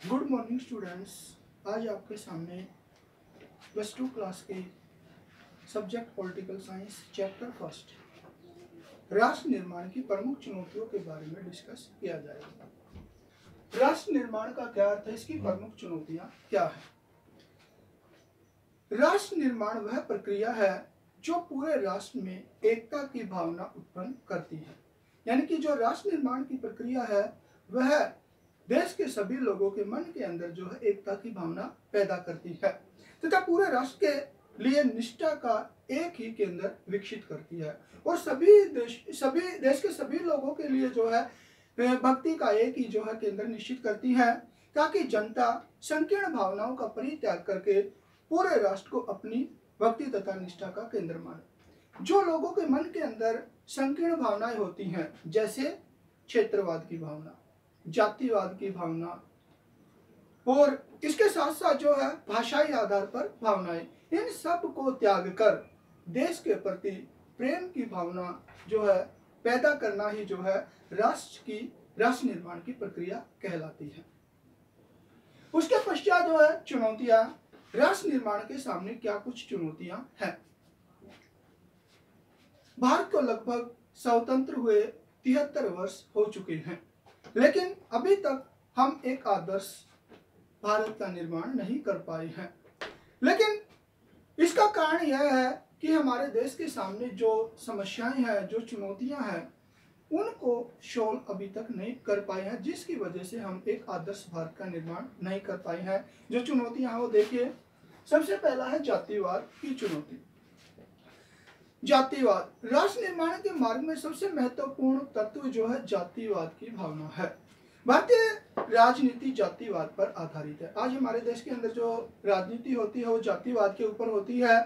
Good morning students. आज आपके सामने +2 क्लास के subject political science chapter first राष्ट्र निर्माण की प्रमुख चुनौतियों के बारे में डिस्कस किया जाएगा। राष्ट्र निर्माण का क्या अर्थ है, इसकी प्रमुख चुनौतियां क्या है। राष्ट्र निर्माण वह प्रक्रिया है जो पूरे राष्ट्र में एकता की भावना उत्पन्न करती है। यानी कि जो राष्ट्र निर्माण की प्रक्रिया है वह देश के सभी लोगों के मन के अंदर जो है एकता की भावना पैदा करती है तथा पूरे राष्ट्र के लिए निष्ठा का एक ही केंद्र विकसित करती है और सभी देश के सभी लोगों के लिए जो है भक्ति का एक ही जो है केंद्र निश्चित करती है, ताकि जनता संकीर्ण भावनाओं का परित्याग करके पूरे राष्ट्र को अपनी भक्ति तथा निष्ठा का केंद्र माने। जो लोगों के मन के अंदर संकीर्ण भावनाएं होती हैं, जैसे क्षेत्रवाद की भावना, जातिवाद की भावना और इसके साथ साथ जो है भाषाई आधार पर भावनाएं, इन सब को त्याग कर देश के प्रति प्रेम की भावना जो है पैदा करना ही जो है राष्ट्र निर्माण की प्रक्रिया कहलाती है। उसके पश्चात जो है चुनौतियां, राष्ट्र निर्माण के सामने क्या कुछ चुनौतियां हैं। भारत को लगभग स्वतंत्र हुए 73 वर्ष हो चुके हैं, लेकिन अभी तक हम एक आदर्श भारत का निर्माण नहीं कर पाए हैं। लेकिन इसका कारण यह है कि हमारे देश के सामने जो समस्याएं हैं, जो चुनौतियां हैं, उनको सॉल्व अभी तक नहीं कर पाए हैं, जिसकी वजह से हम एक आदर्श भारत का निर्माण नहीं कर पाए हैं। जो चुनौतियां हैं वो देखिए। सबसे पहला है जातिवाद की चुनौती। जातिवाद राष्ट्र निर्माण के मार्ग में सबसे महत्वपूर्ण तत्व जो है जातिवाद की भावना है। भारतीय राजनीति जातिवाद पर आधारित है। आज हमारे देश के अंदर जो राजनीति होती है वो जातिवाद के ऊपर होती है।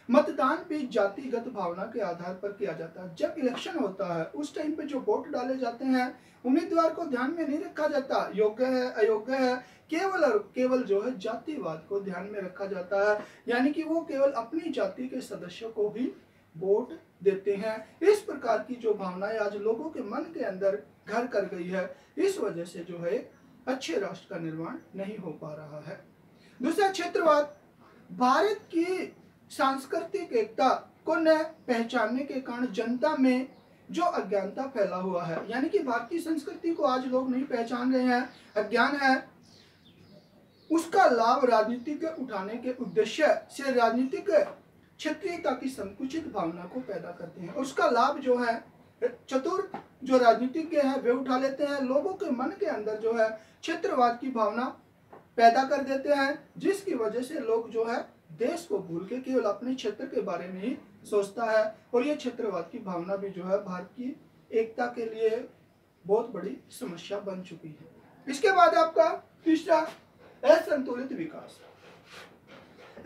मतदान भी जातिगत भावना के आधार पर किया जाता है। जब इलेक्शन होता है उस टाइम पे जो वोट डाले जाते हैं, उम्मीदवार को ध्यान में नहीं रखा जाता, योग्य है अयोग्य है, केवल और केवल जो है जातिवाद को ध्यान में रखा जाता है। यानी कि वो केवल अपनी जाति के सदस्यों को ही वोट देते हैं। इस प्रकार की जो भावनाएं आज लोगों के मन के अंदर घर कर गई है, इस वजह से जो है अच्छे राष्ट्र का निर्माण नहीं हो पा रहा है। दूसरा क्षेत्रवाद, भारत की सांस्कृतिक एकता को न पहचानने के कारण जनता में जो अज्ञानता फैला हुआ है, यानी कि भारतीय संस्कृति को आज लोग नहीं पहचान रहे हैं, अज्ञान है, उसका लाभ राजनीतिक उठाने के उद्देश्य से राजनीतिक क्षेत्रीयता की संकुचित भावना को पैदा करते हैं। उसका लाभ जो है चतुर जो राजनीतिज्ञ हैं वे उठा लेते हैं, लोगों के मन के अंदर जो है क्षेत्रवाद की भावना पैदा कर देते हैं, जिसकी वजह से लोग जो है देश को भूल के केवल अपने क्षेत्र के बारे में ही सोचता है और ये क्षेत्रवाद की भावना भी जो है भारत की एकता के लिए बहुत बड़ी समस्या बन चुकी है। इसके बाद आपका तीसरा असंतुलित विकास।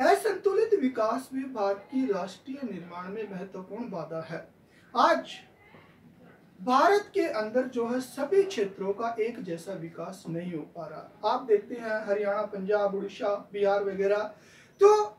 असंतुलित विकास भी भारत की राष्ट्रीय निर्माण में महत्वपूर्ण बाधा है। आज भारत के अंदर जो है सभी क्षेत्रों का एक जैसा विकास नहीं हो पा रहा। आप देखते हैं हरियाणा, पंजाब, उड़ीसा, बिहार वगैरह, तो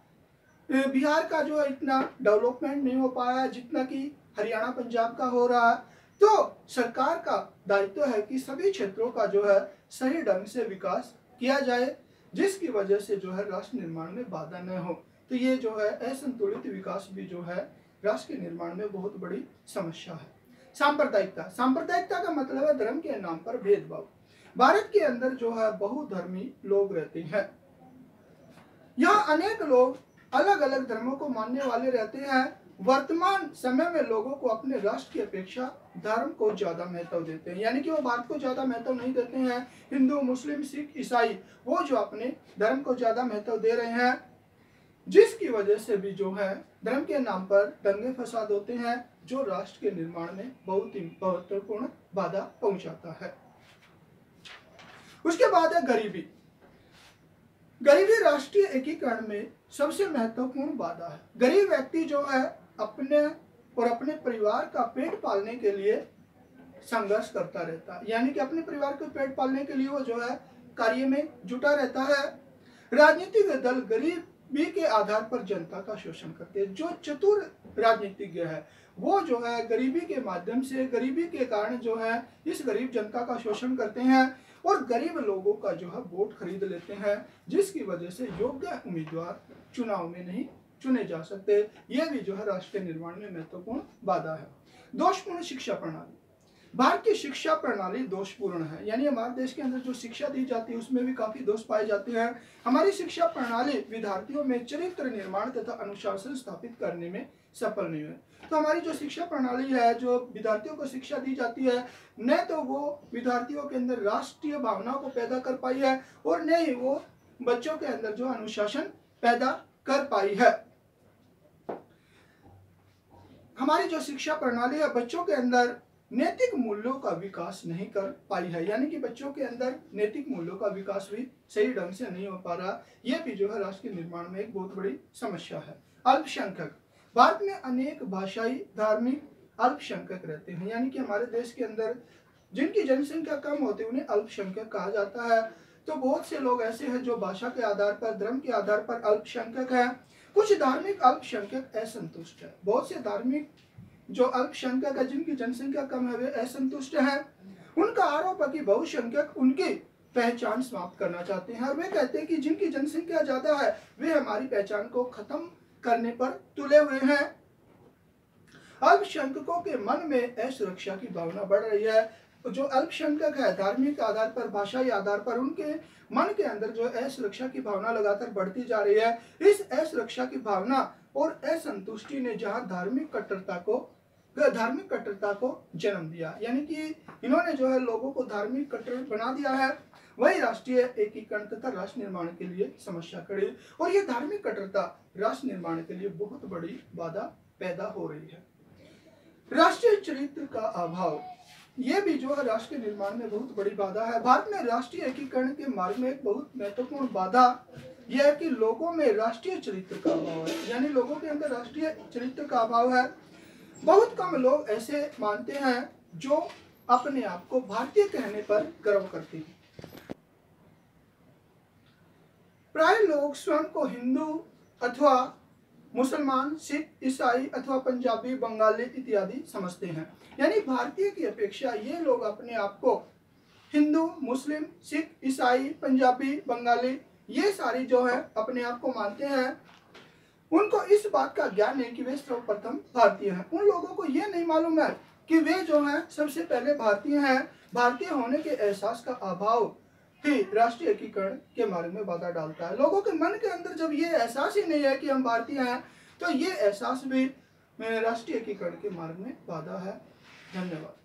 बिहार का जो है इतना डेवलपमेंट नहीं हो पाया जितना कि हरियाणा, पंजाब का हो रहा है। तो सरकार का दायित्व है कि सभी क्षेत्रों का जो है सही ढंग से विकास किया जाए, जिसकी वजह से जो है राष्ट्र निर्माण में बाधा न हो। तो ये जो है असंतुलित विकास भी जो है राष्ट्र के निर्माण में बहुत बड़ी समस्या है। सांप्रदायिकता, सांप्रदायिकता का मतलब है धर्म के नाम पर भेदभाव। भारत के अंदर जो है बहुधर्मी लोग रहते हैं। यहाँ अनेक लोग अलग अलग धर्मों को मानने वाले रहते हैं। वर्तमान समय में लोगों को अपने राष्ट्र की अपेक्षा धर्म को ज्यादा महत्व देते हैं, यानी कि वो भारत को ज्यादा महत्व नहीं देते हैं। हिंदू, मुस्लिम, सिख, ईसाई वो जो अपने धर्म को ज्यादा महत्व दे रहे हैं, जिसकी वजह से भी जो है धर्म के नाम पर दंगे फसाद होते हैं, जो राष्ट्र के निर्माण में बहुत ही महत्वपूर्ण बाधा पहुंचाता है। उसके बाद है गरीबी। गरीबी राष्ट्रीय एकीकरण में सबसे महत्वपूर्ण बाधा है। गरीब व्यक्ति जो है अपने और अपने परिवार का पेट पालने के लिए संघर्ष करता रहता है, यानी कि अपने परिवार के पेट पालने के लिए वो जो है कार्य में जुटा रहता है। राजनीतिक दल गरीबी के आधार पर जनता का शोषण करते हैं। जो चतुर राजनीतिज्ञ है वो जो है गरीबी के माध्यम से, गरीबी के कारण जो है इस गरीब जनता का शोषण करते हैं और गरीब लोगों का जो है वोट खरीद लेते हैं, जिसकी वजह से योग्य उम्मीदवार चुनाव में नहीं चुने जा सकते। यह भी जो है राष्ट्र के निर्माण में महत्वपूर्ण बाधा है। दोषपूर्ण शिक्षा प्रणाली। भारत की शिक्षा प्रणाली दोषपूर्ण है, यानी हमारे देश के अंदर जो शिक्षा दी जाती है उसमें भी काफी दोष पाए जाते हैं। हमारी शिक्षा प्रणाली विद्यार्थियों में चरित्र निर्माण तथा अनुशासन स्थापित करने में सफल नहीं है। तो हमारी जो शिक्षा प्रणाली है, जो विद्यार्थियों को शिक्षा दी जाती है, न तो वो विद्यार्थियों के अंदर राष्ट्रीय भावना को पैदा कर पाई है और न ही वो बच्चों के अंदर जो अनुशासन पैदा कर पाई है। हमारी जो शिक्षा प्रणाली है बच्चों के अंदर नैतिक मूल्यों का विकास नहीं कर पाई है, यानी कि बच्चों के अंदर नैतिक मूल्यों का विकास भी सही ढंग से नहीं हो पा रहा। यह भी जो है राष्ट्र के निर्माण में एक बहुत बड़ी समस्या है। अल्पसंख्यक। भारत में अनेक भाषाई धार्मिक अल्पसंख्यक रहते हैं, यानी कि हमारे देश के अंदर जिनकी जनसंख्या कम होती है उन्हें अल्पसंख्यक कहा जाता है। तो बहुत से लोग ऐसे हैं जो भाषा के आधार पर, धर्म के आधार पर अल्पसंख्यक है। कुछ धार्मिक अल्पसंख्यक असंतुष्ट है। बहुत से धार्मिक जो अल्पसंख्यक है जिनकी जनसंख्या कम है वे असंतुष्ट हैं। उनका आरोप है कि बहुसंख्यक उनकी पहचान समाप्त करना चाहते हैं और वे कहते हैं कि जिनकी जनसंख्या ज्यादा है वे हमारी पहचान को खत्म करने पर तुले हुए हैं। अल्पसंख्यकों के मन में असुरक्षा की भावना बढ़ रही है। जो अल्पसंख्यक है धार्मिक आधार पर, भाषाई आधार पर, उनके मन के अंदर जो असुरक्षा की भावना लगातार बढ़ती जा रही है। इस असुरक्षा की भावना और असंतुष्टि ने जहां धार्मिक कट्टरता को जन्म दिया, यानी कि इन्होंने जो है लोगों को धार्मिक कट्टर बना दिया है, वही राष्ट्रीय एकीकरण तथा राष्ट्र निर्माण के लिए समस्या खड़ी। और ये धार्मिक कट्टरता राष्ट्र निर्माण के लिए बहुत बड़ी बाधा पैदा हो रही है। राष्ट्रीय चरित्र का अभाव, ये भी जो है राष्ट्र के निर्माण में बहुत बड़ी बाधा है। भारत में राष्ट्रीय एकीकरण के मार्ग में एक बहुत महत्वपूर्ण बाधा यह है कि लोगों में राष्ट्रीय चरित्र का अभाव है, यानी लोगों के अंदर राष्ट्रीय चरित्र का अभाव है। बहुत कम लोग ऐसे मानते हैं जो अपने आप को भारतीय कहने पर गर्व करते हैं। प्राय लोग स्वयं को हिंदू अथवा मुसलमान, सिख, ईसाई अथवा पंजाबी, बंगाली इत्यादि समझते हैं, यानी भारतीय की अपेक्षा ये लोग अपने आप को हिंदू, मुस्लिम, सिख, ईसाई, पंजाबी, बंगाली ये सारी जो है अपने आप को मानते हैं। उनको इस बात का ज्ञान है कि वे सर्वप्रथम भारतीय हैं। उन लोगों को यह नहीं मालूम है कि वे जो हैं सबसे पहले भारतीय हैं। भारतीय होने के एहसास का अभाव ही राष्ट्रीय एकीकरण के मार्ग में बाधा डालता है। लोगों के मन के अंदर जब ये एहसास ही नहीं है कि हम भारतीय हैं तो ये एहसास भी राष्ट्रीय एकीकरण के मार्ग में बाधा है। धन्यवाद।